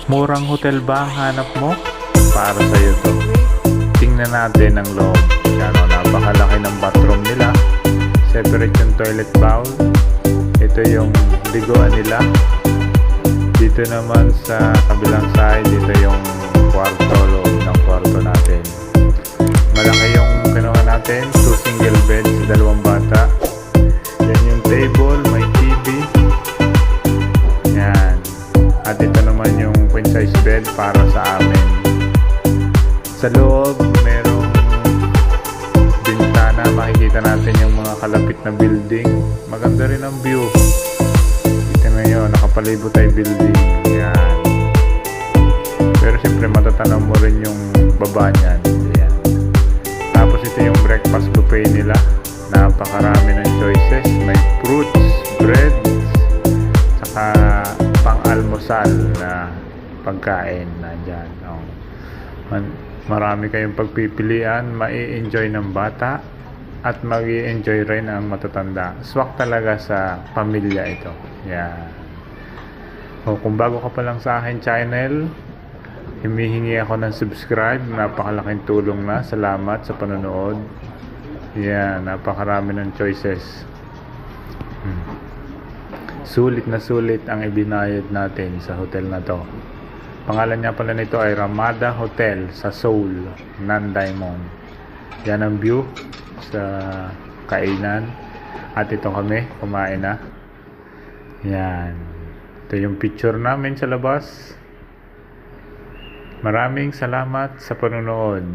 Murang hotel ba ang hanap mo? Para sa'yo to. Tingnan natin ang loob. Yan o, napakalaki ng bathroom nila. Separate yung toilet bowl. Ito yung liguan nila. Dito naman sa kabilang side, dito yung kwarto, loob ng kwarto natin. Malaki yung kinuha natin, 2 single bed sa 2 bata. Yan yung table, may TV. Yan. At ito naman yung queen size bed para sa amin. Sa loob, merong bintana. Makikita natin yung mga kalapit na building. Maganda rin ang view. Kita nyo, nakapalibot ay building. Yan. Pero siyempre matatanaw mo rin yung baba niyan. Yan. Tapos ito yung breakfast buffet nila. Napakarami ng choices. May fruits, bread, saka pang-almusal na pagkain nandyan. Marami kayong pagpipilian, mai-enjoy ng bata at mag-i-enjoy rin ang matatanda. Swak talaga sa pamilya ito. Yan. Kung bago ka pa lang sa akin channel, humihingi ako ng subscribe. Napakalaking tulong na. Salamat sa panonood. Yan, napakarami ng choices. Sulit na sulit ang ibinayad natin sa hotel na to. Pangalan niya pala nito ay Ramada Hotel sa Seoul, Nandaimon. Yan ang view sa kainan. At ito kami, kumain na. Yan. Ito yung picture namin sa labas. Maraming salamat sa panonood.